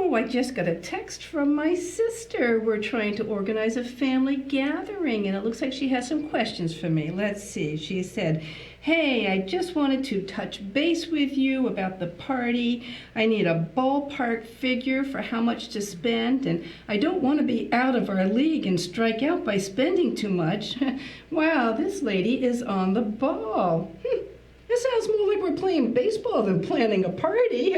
Oh, I just got a text from my sister. We're trying to organize a family gathering, and it looks like she has some questions for me. Let's see. She said, "Hey, I just wanted to touch base with you about the party. I need a ballpark figure for how much to spend, and I don't want to be out of our league and strike out by spending too much." Wow, this lady is on the ball. It sounds more like we're playing baseball than planning a party.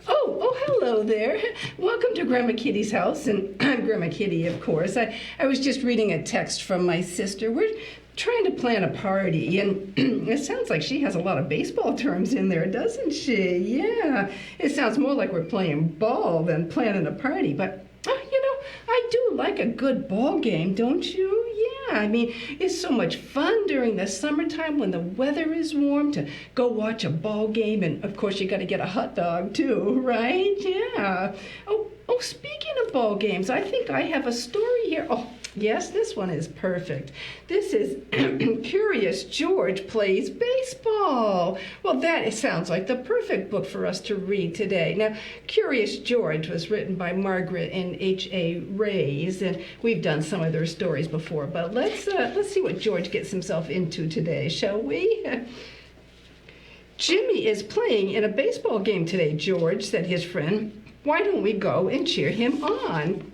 Oh, hello there. Welcome to Grandma Kitty's house, and I'm Grandma Kitty, of course. I was just reading a text from my sister. We're trying to plan a party, and it sounds like she has a lot of baseball terms in there, doesn't she? Yeah, it sounds more like we're playing ball than planning a party, but I do like a good ball game, don't you? Yeah, I mean, it's so much fun during the summertime when the weather is warm to go watch a ball game, and of course you got to get a hot dog too, right? Yeah. Oh, speaking of ball games, I think I have a story here. Oh, yes, this one is perfect. This is Curious George Plays Baseball. Well, that sounds like the perfect book for us to read today. Now, Curious George was written by Margaret and H.A. Rays, and we've done some of their stories before, but let's see what George gets himself into today, shall we? "Jimmy is playing in a baseball game today, George," said his friend. "Why don't we go and cheer him on?"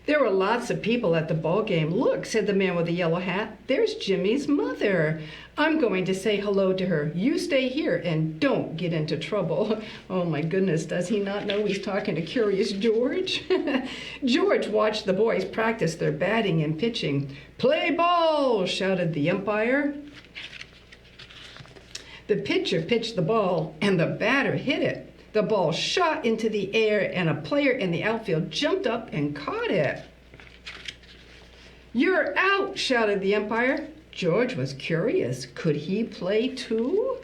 "There were lots of people at the ball game. Look," said the man with the yellow hat. "There's Jimmy's mother. I'm going to say hello to her. You stay here and don't get into trouble." Oh my goodness, does he not know he's talking to Curious George? George watched the boys practice their batting and pitching. "Play ball," shouted the umpire. The pitcher pitched the ball and the batter hit it. The ball shot into the air, and a player in the outfield jumped up and caught it. "You're out," shouted the umpire. George was curious. Could he play too?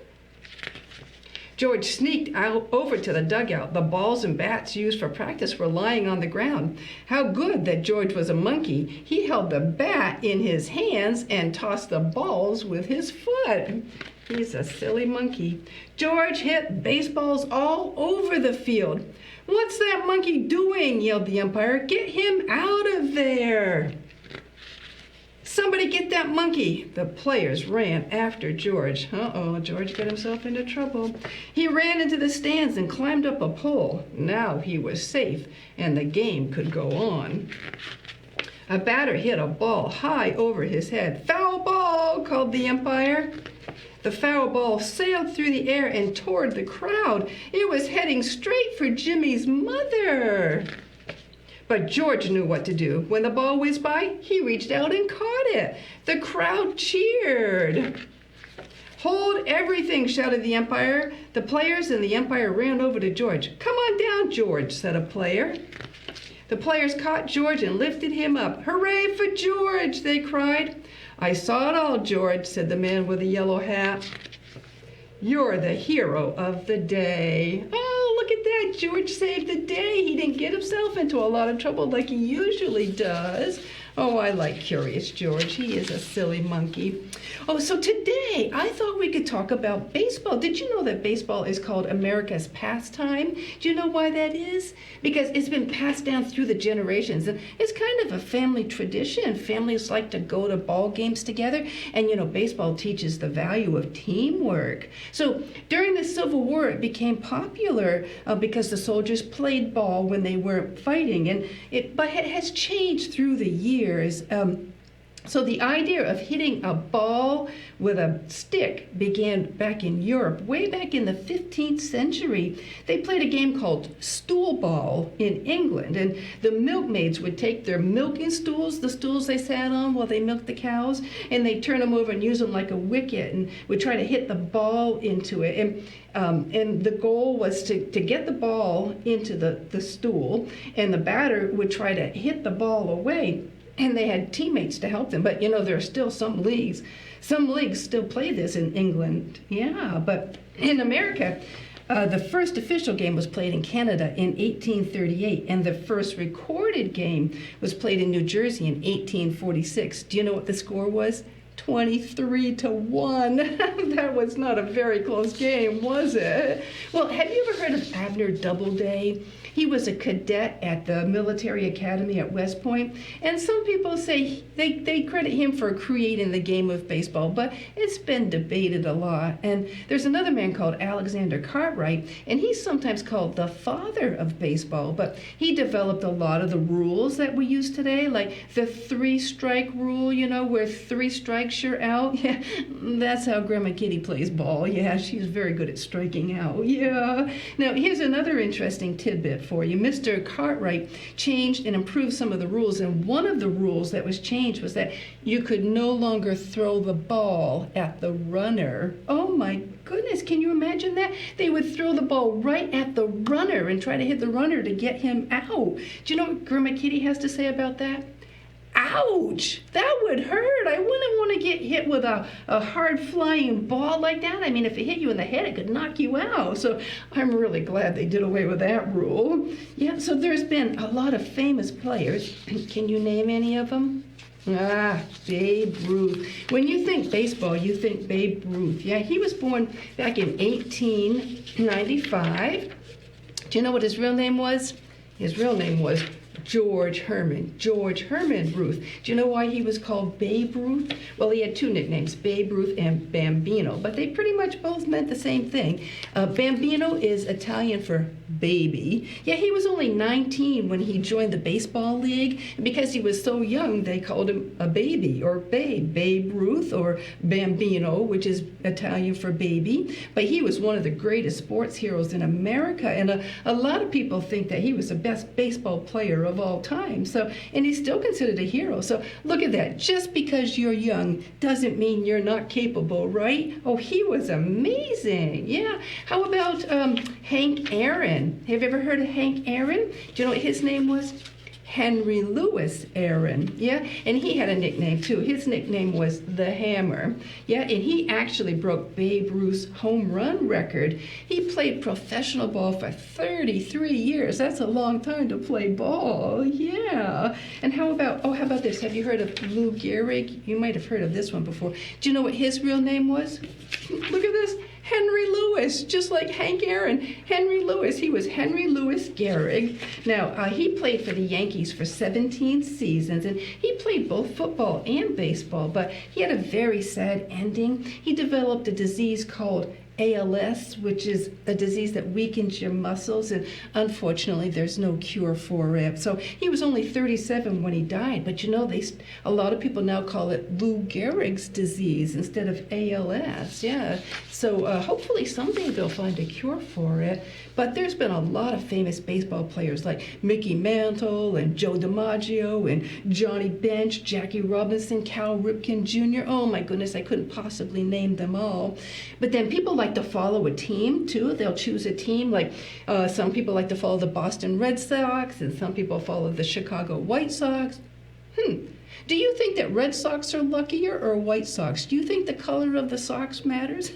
George sneaked out over to the dugout. The balls and bats used for practice were lying on the ground. How good that George was a monkey. He held the bat in his hands and tossed the balls with his foot. He's a silly monkey. George hit baseballs all over the field. "What's that monkey doing?" yelled the umpire. "Get him out of there." "Somebody get that monkey." The players ran after George. George got himself into trouble. He ran into the stands and climbed up a pole. Now he was safe, and the game could go on. A batter hit a ball high over his head. "Foul ball," called the umpire. The foul ball sailed through the air and toward the crowd. It was heading straight for Jimmy's mother. But George knew what to do. When the ball whizzed by, he reached out and caught it. The crowd cheered. "Hold everything," shouted the umpire. The players and the umpire ran over to George. "Come on down, George," said a player. The players caught George and lifted him up. "Hooray for George!" they cried. "I saw it all, George," said the man with the yellow hat. "You're the hero of the day." Oh, look at that. George saved the day. He didn't get himself into a lot of trouble like he usually does. Oh, I like Curious George. He is a silly monkey. Oh, so today I thought we could talk about baseball. Did you know that baseball is called America's pastime? Do you know why that is? Because it's been passed down through the generations, and it's kind of a family tradition. Families like to go to ball games together, and baseball teaches the value of teamwork. So during the Civil War, it became popular because the soldiers played ball when they weren't fighting, but it has changed through the years. So the idea of hitting a ball with a stick began back in Europe, way back in the 15th century. They played a game called stool ball in England, and the milkmaids would take their milking stools, the stools they sat on while they milked the cows, and they'd turn them over and use them like a wicket and would try to hit the ball into it. And the goal was to get the ball into the stool, and the batter would try to hit the ball away. And they had teammates to help them. But, there are still some leagues. Some leagues still play this in England. Yeah, but in America, the first official game was played in Canada in 1838. And the first recorded game was played in New Jersey in 1846. Do you know what the score was? 23-1. That was not a very close game, was it? Well, have you ever heard of Abner Doubleday? He was a cadet at the military academy at West Point, and some people say they credit him for creating the game of baseball, but it's been debated a lot. And there's another man called Alexander Cartwright, and he's sometimes called the father of baseball, but he developed a lot of the rules that we use today, like the 3-strike rule, where 3 strikes you're out. Yeah, that's how Grandma Kitty plays ball. Yeah, she's very good at striking out. Yeah. Now, here's another interesting tidbit for you. Mr. Cartwright changed and improved some of the rules, and one of the rules that was changed was that you could no longer throw the ball at the runner. Oh my goodness, can you imagine that? They would throw the ball right at the runner and try to hit the runner to get him out. Do you know what Grandma Kitty has to say about that? Ouch! That would hurt. I wouldn't want to get hit with a hard flying ball like that. I mean, if it hit you in the head, it could knock you out. So I'm really glad they did away with that rule. Yeah, so there's been a lot of famous players. Can you name any of them? Babe Ruth. When you think baseball, you think Babe Ruth. Yeah, he was born back in 1895. Do you know what his real name was? His real name was George Herman Ruth. Do you know why he was called Babe Ruth? Well, he had 2 nicknames, Babe Ruth and Bambino, but they pretty much both meant the same thing. Bambino is Italian for baby. Yeah, he was only 19 when he joined the baseball league. Because he was so young, they called him a baby or Babe Ruth or Bambino, which is Italian for baby. But he was one of the greatest sports heroes in America, and a lot of people think that he was the best baseball player of all time. So, and he's still considered a hero. So look at that. Just because you're young doesn't mean you're not capable, right? Oh, he was amazing. Yeah. How about Hank Aaron? Have you ever heard of Hank Aaron? Do you know what his name was? Henry Louis Aaron. Yeah, and he had a nickname too. His nickname was the Hammer. Yeah, and he actually broke Babe Ruth's home run record. He played professional ball for 33 years. That's a long time to play ball. Yeah. And how about this? Have you heard of Lou Gehrig? You might have heard of this one before. Do you know what his real name was? Look at this. Henry Louis, just like Hank Aaron. Henry Louis, he was Henry Louis Gehrig. Now, he played for the Yankees for 17 seasons, and he played both football and baseball, but he had a very sad ending. He developed a disease called ALS, which is a disease that weakens your muscles, and unfortunately there's no cure for it. So he was only 37 when he died, but a lot of people now call it Lou Gehrig's disease instead of ALS. Yeah, so hopefully someday they'll find a cure for it. But there's been a lot of famous baseball players like Mickey Mantle and Joe DiMaggio and Johnny Bench, Jackie Robinson, Cal Ripken Jr. Oh my goodness, I couldn't possibly name them all. But then people like to follow a team too. They'll choose a team. Like some people like to follow the Boston Red Sox, and some people follow the Chicago White Sox. Do you think that Red Sox are luckier or White Sox? Do you think the color of the socks matters?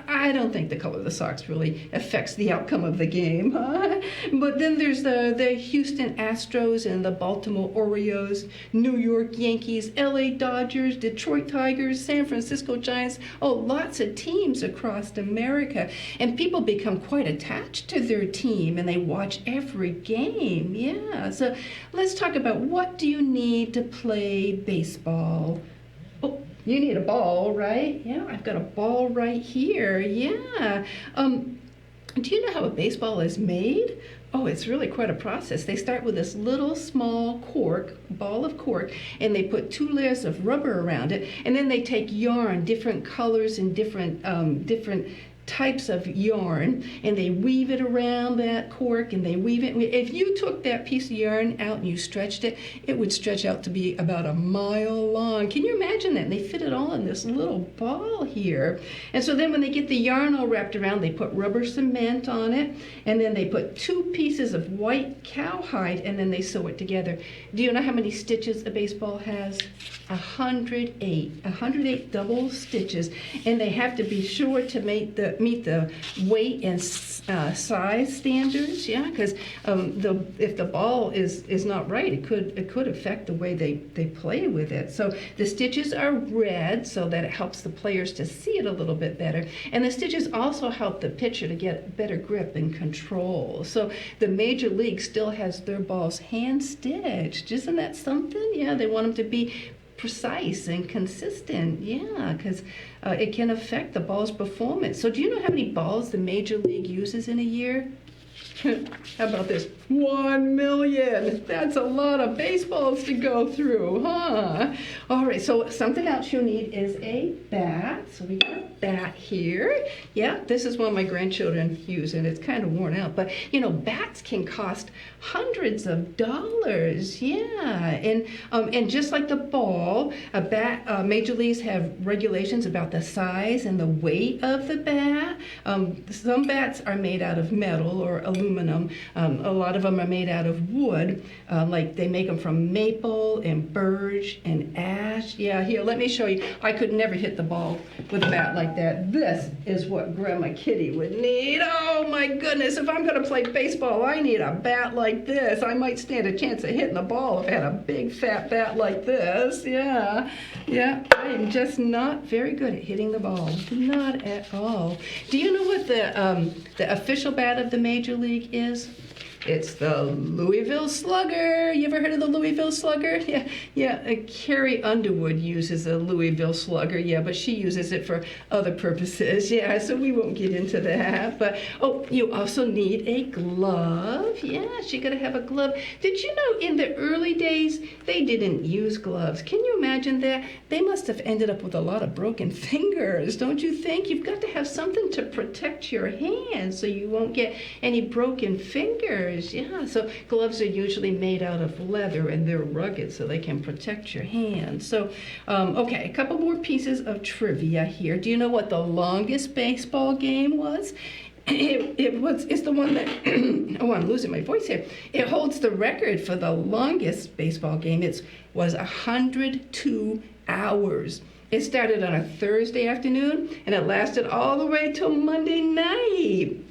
I don't think the color of the socks really affects the outcome of the game. But then there's the Houston Astros and the Baltimore Orioles, New York Yankees, LA Dodgers, Detroit Tigers, San Francisco Giants. Oh, lots of teams across America. And people become quite attached to their team, and they watch every game. Yeah, so let's talk about what do you need to play baseball. Oh, you need a ball, right? Yeah, I've got a ball right here. Yeah. Do you know how a baseball is made? Oh, it's really quite a process. They start with this little small ball of cork, and they put 2 layers of rubber around it, and then they take yarn, different colors and different types of yarn, and they weave it around that cork, and they weave it. If you took that piece of yarn out and you stretched it, it would stretch out to be about a mile long. Can you imagine that? And they fit it all in this little ball here. And so then when they get the yarn all wrapped around, they put rubber cement on it, and then they put 2 pieces of white cowhide, and then they sew it together. Do you know how many stitches a baseball has? 108 double stitches, and they have to be sure to make the meet the weight and size standards. Yeah, because if the ball is not right, it could affect the way they play with it. So the stitches are red so that it helps the players to see it a little bit better, and the stitches also help the pitcher to get better grip and control. So the Major League still has their balls hand stitched. Isn't that something? Yeah, they want them to be precise and consistent. Yeah, because it can affect the ball's performance. So do you know how many balls the Major League uses in a year? How about this? 1 million. That's a lot of baseballs to go through, huh? All right, so something else you'll need is a bat. So we got a bat here. Yeah, this is one my grandchildren use, and it's kind of worn out. But, you know, bats can cost hundreds of dollars. Yeah, and just like the ball, a bat, Major Leagues have regulations about the size and the weight of the bat. Some bats are made out of metal or aluminum. A lot of them are made out of wood, like they make them from maple and birch and ash. Yeah, here, let me show you. I could never hit the ball with a bat like that. This is what Grandma Kitty would need. Oh my goodness, if I'm gonna play baseball, I need a bat like this. I might stand a chance of hitting the ball if I had a big fat bat like this. Yeah, I am just not very good at hitting the ball. Not at all. Do you know what the official bat of the Major League is? It's the Louisville Slugger. You ever heard of the Louisville Slugger? Yeah. Carrie Underwood uses a Louisville Slugger. Yeah, but she uses it for other purposes. Yeah, so we won't get into that. But oh, you also need a glove. Yeah, she gotta have a glove. Did you know in the early days they didn't use gloves? Can you imagine that? They must have ended up with a lot of broken fingers, don't you think? You've got to have something to protect your hands so you won't get any broken fingers. Yeah, so gloves are usually made out of leather and they're rugged so they can protect your hands. So, okay, a couple more pieces of trivia here. Do you know what the longest baseball game was? It's the one that, oh, I'm losing my voice here. It holds the record for the longest baseball game. It was 102 hours. It started on a Thursday afternoon and it lasted all the way till Monday night.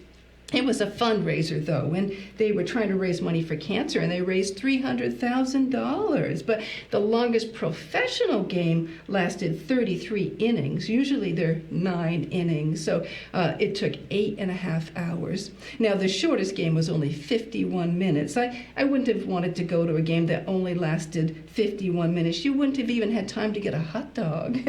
It was a fundraiser, though, and they were trying to raise money for cancer, and they raised $300,000. But the longest professional game lasted 33 innings. Usually they're 9 innings, so it took 8.5 hours. Now, the shortest game was only 51 minutes. I wouldn't have wanted to go to a game that only lasted 51 minutes. You wouldn't have even had time to get a hot dog.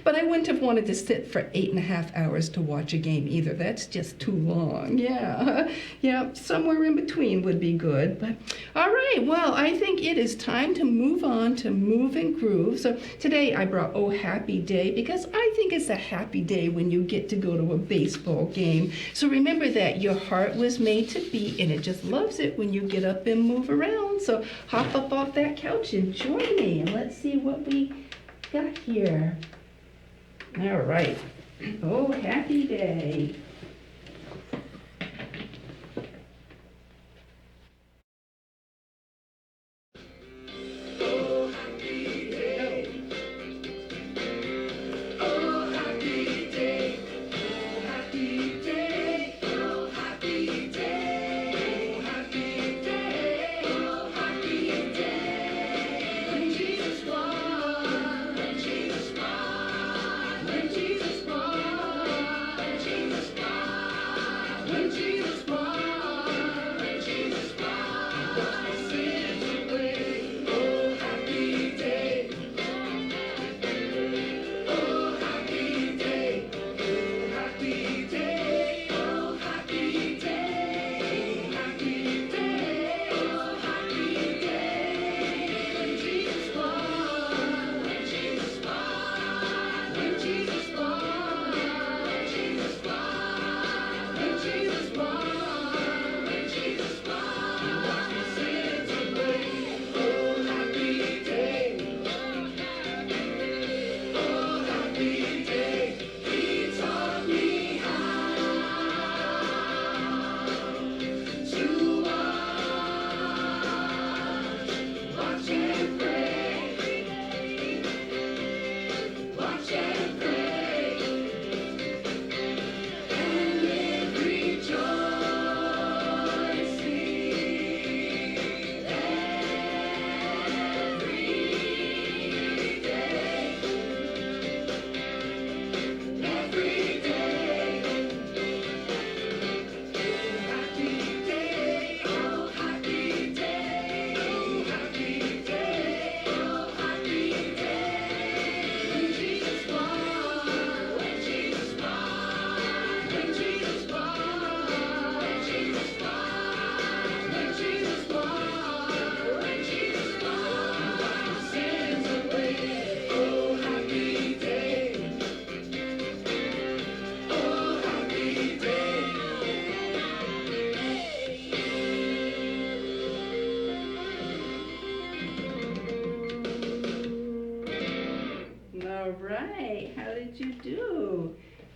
But I wouldn't have wanted to sit for 8.5 hours to watch a game either. That's just too long. Yeah, somewhere in between would be good. But all right, well, I think it is time to move on to Move and Groove. So today I brought Oh Happy Day because I think it's a happy day when you get to go to a baseball game. So remember that your heart was made to beat and it just loves it when you get up and move around. So hop up off that couch and join me and let's see what we got here. All right. Oh Happy Day.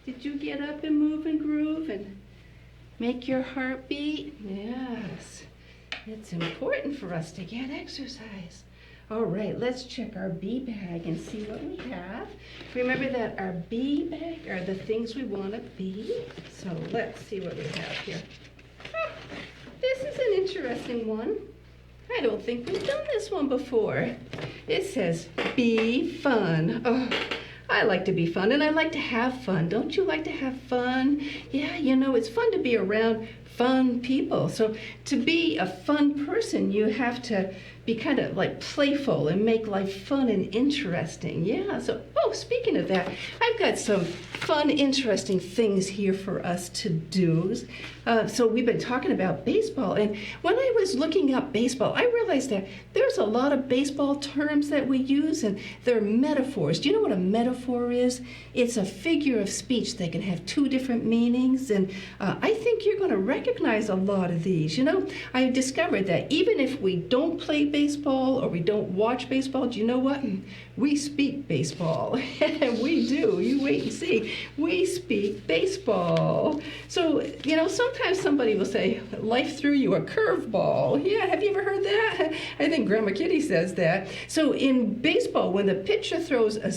Did you get up and move and groove and make your heart beat? Yes. It's important for us to get exercise. All right, let's check our B bag and see what we have. Remember that our B bag are the things we want to be. So let's see what we have here. Oh, this is an interesting one. I don't think we've done this one before. It says, be fun. Oh, I like to be fun and I like to have fun. Don't you like to have fun? Yeah, you know, it's fun to be around fun people. So to be a fun person, you have to be kind of like playful and make life fun and interesting. Yeah, so, oh, speaking of that, I've got some fun, interesting things here for us to do. So we've been talking about baseball, and when I was looking up baseball, I realized that there's a lot of baseball terms that we use, and they're metaphors. Do you know what a metaphor is? It's a figure of speech that can have two different meanings, and I think you're going to recognize a lot of these. You know, I discovered that even if we don't play baseball or we don't watch baseball, do you know what? We speak baseball. We do. You wait and see. We speak baseball. So, you know, sometimes somebody will say, life threw you a curveball. Yeah, have you ever heard that? I think Grandma Kitty says that. So in baseball, when the pitcher throws a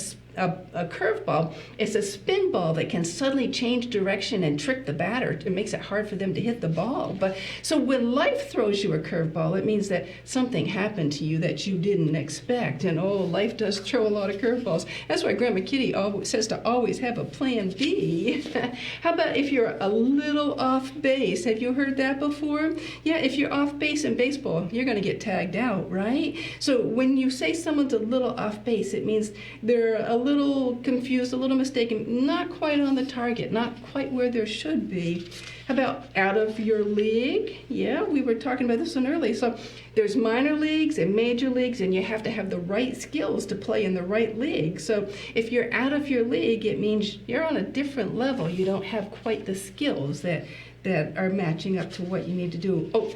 curveball, it's a spin ball that can suddenly change direction and trick the batter. It makes it hard for them to hit the ball. But so when life throws you a curveball, it means that something happened to you that you didn't expect. And oh, life does throw a lot of curveballs. That's why Grandma Kitty always says to always have a plan B. How about if you're a little off base? Have you heard that before? Yeah, if you're off base in baseball, you're going to get tagged out, right? So when you say someone's a little off base, it means they're a little confused, a little mistaken, not quite on the target, not quite where there should be. How about out of your league? Yeah, we were talking about this one earlier. So there's minor leagues and major leagues, and you have to have the right skills to play in the right league. So if you're out of your league, it means you're on a different level. You don't have quite the skills that are matching up to what you need to do. Oh,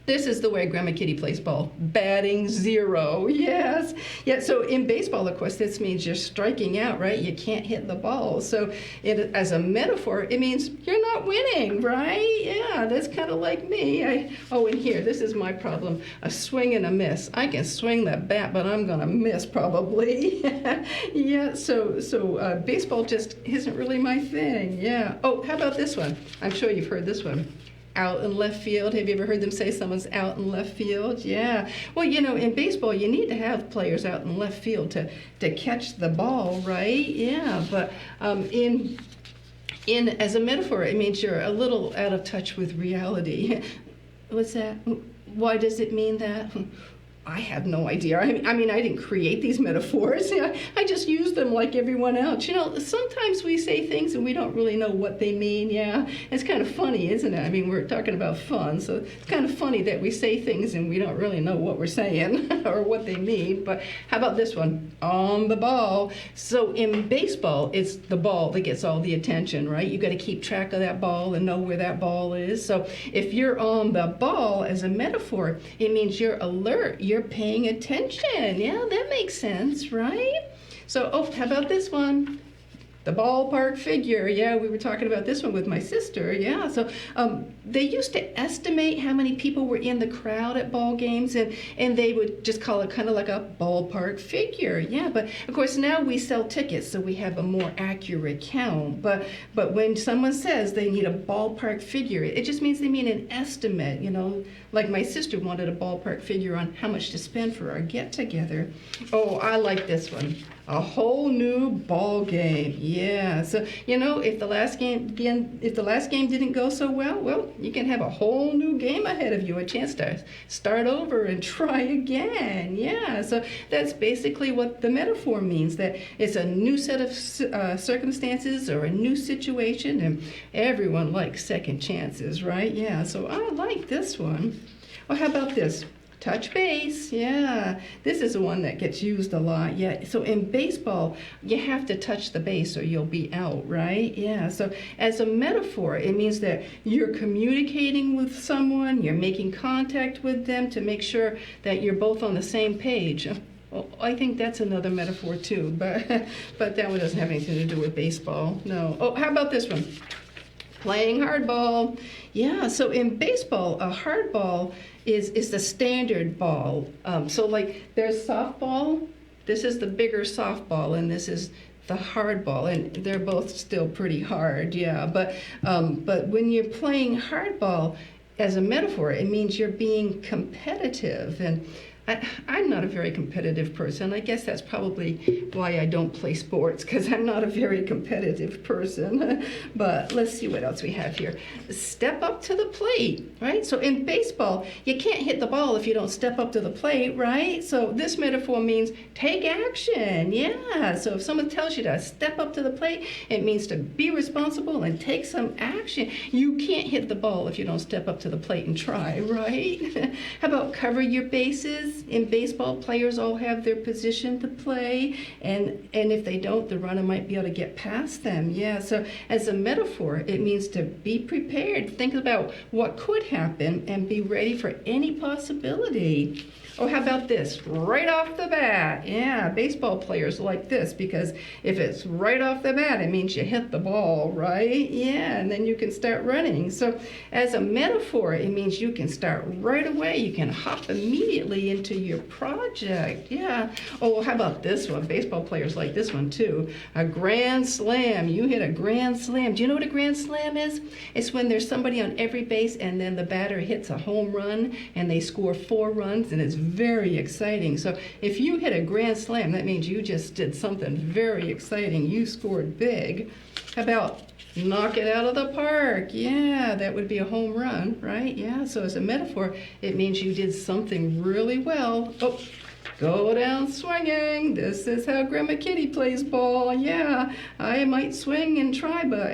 this is the way Grandma Kitty plays ball. Batting zero, yes. Yeah, so in baseball, of course, this means you're striking out, right? You can't hit the ball. So as a metaphor, it means you're not winning, right? Yeah, that's kind of like me. And here, this is my problem. A swing and a miss. I can swing that bat, but I'm going to miss probably. Yeah, so baseball just isn't really my thing, yeah. Oh, how about this one? I'm sure you've heard this one. Out in left field. Have you ever heard them say someone's out in left field? Yeah. Well, you know, in baseball, you need to have players out in left field to catch the ball, right? Yeah. But in as a metaphor, it means you're a little out of touch with reality. What's that? Why does it mean that? I have no idea. I mean, I didn't create these metaphors. I just use them like everyone else. You know, sometimes we say things and we don't really know what they mean, yeah? It's kind of funny, isn't it? I mean, we're talking about fun, so it's kind of funny that we say things and we don't really know what we're saying or what they mean. But how about this one? On the ball. So in baseball, it's the ball that gets all the attention, right? You got to keep track of that ball and know where that ball is. So if you're on the ball as a metaphor, it means you're alert. You're paying attention. Yeah, that makes sense, right? So, oh, how about this one? The ballpark figure. Yeah, we were talking about this one with my sister. Yeah, so they used to estimate how many people were in the crowd at ball games, and they would just call it kind of like a ballpark figure. Yeah, but of course now we sell tickets, so we have a more accurate count. But when someone says they need a ballpark figure, it just means they mean an estimate. You know, like my sister wanted a ballpark figure on how much to spend for our get-together. Oh, I like this one. A whole new ball game. Yeah. So, you know, if the last game didn't go so well, you can have a whole new game ahead of you, a chance to start over and try again. Yeah. So that's basically what the metaphor means, that it's a new set of circumstances or a new situation, and everyone likes second chances, right? Yeah. So I like this one. Well, how about this? Touch base, yeah. This is the one that gets used a lot, yeah. So in baseball, you have to touch the base or you'll be out, right? Yeah, so as a metaphor, it means that you're communicating with someone, you're making contact with them to make sure that you're both on the same page. Well, I think that's another metaphor too, but but that one doesn't have anything to do with baseball. No. Oh, how about this one? Playing hardball. Yeah, so in baseball, a hardball is the standard ball. So like there's softball. This is the bigger softball, and this is the hardball, and they're both still pretty hard. Yeah, but when you're playing hardball, as a metaphor, it means you're being competitive. And I'm not a very competitive person. I guess that's probably why I don't play sports, because I'm not a very competitive person. But let's see what else we have here. Step up to the plate, right? So in baseball, you can't hit the ball if you don't step up to the plate, right? So this metaphor means take action. Yeah. So if someone tells you to step up to the plate, it means to be responsible and take some action. You can't hit the ball if you don't step up to the plate and try, right? How about cover your bases? In baseball, players all have their position to play, and if they don't, the runner might be able to get past them. Yeah, so as a metaphor, it means to be prepared. Think about what could happen and be ready for any possibility. Oh, how about this? Right off the bat. Yeah, baseball players like this, because if it's right off the bat, it means you hit the ball, right? Yeah, and then you can start running. So as a metaphor, it means you can start right away. You can hop immediately into your project. Yeah. Oh, how about this one? Baseball players like this one too. A grand slam. You hit a grand slam. Do you know what a grand slam is? It's when there's somebody on every base and then the batter hits a home run and they score 4 runs, and it's very exciting. So if you hit a grand slam, that means you just did something very exciting. You scored big. How about knock it out of the park? Yeah, that would be a home run, right? Yeah, so as a metaphor, it means you did something really well. Oh, go down swinging. This is how Grandma Kitty plays ball. Yeah, I might swing and try, but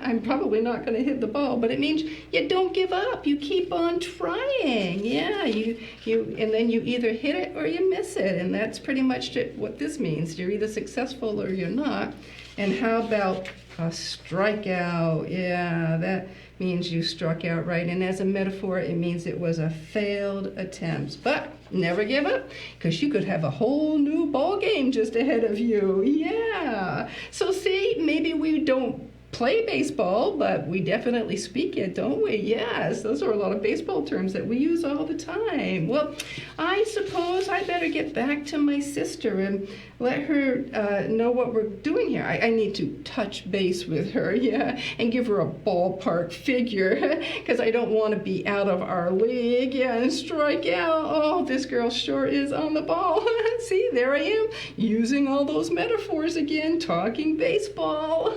I'm probably not going to hit the ball. But it means you don't give up. You keep on trying. Yeah, and then you either hit it or you miss it, and that's pretty much what this means. You're either successful or you're not. And how about a strikeout? Yeah, that means you struck out, right? And as a metaphor, it means it was a failed attempt. But never give up, because you could have a whole new ball game just ahead of you. Yeah. So see, maybe we don't play baseball, but we definitely speak it, don't we? Yes, those are a lot of baseball terms that we use all the time. Well, I suppose I better get back to my sister and let her know what we're doing here. I need to touch base with her, yeah, and give her a ballpark figure, because I don't want to be out of our league, yeah, and strike out. Oh, this girl sure is on the ball. See, there I am, using all those metaphors again, talking baseball.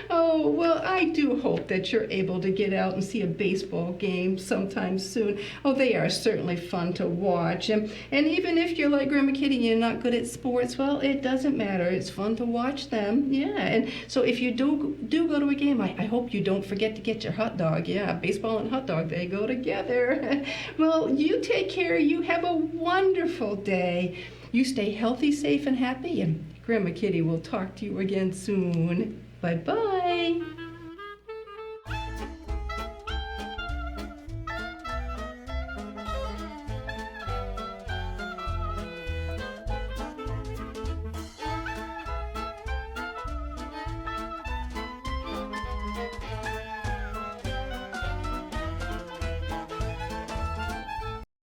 Oh, well, I do hope that you're able to get out and see a baseball game sometime soon. Oh, they are certainly fun to watch. And even if you're like Grandma Kitty, you're not good at sports, well, it doesn't matter. It's fun to watch them. Yeah, and so if you do go to a game, I hope you don't forget to get your hot dog. Yeah, baseball and hot dog, they go together. Well, you take care. You have a wonderful day. You stay healthy, safe, and happy, and Grandma Kitty will talk to you again soon. Bye-bye.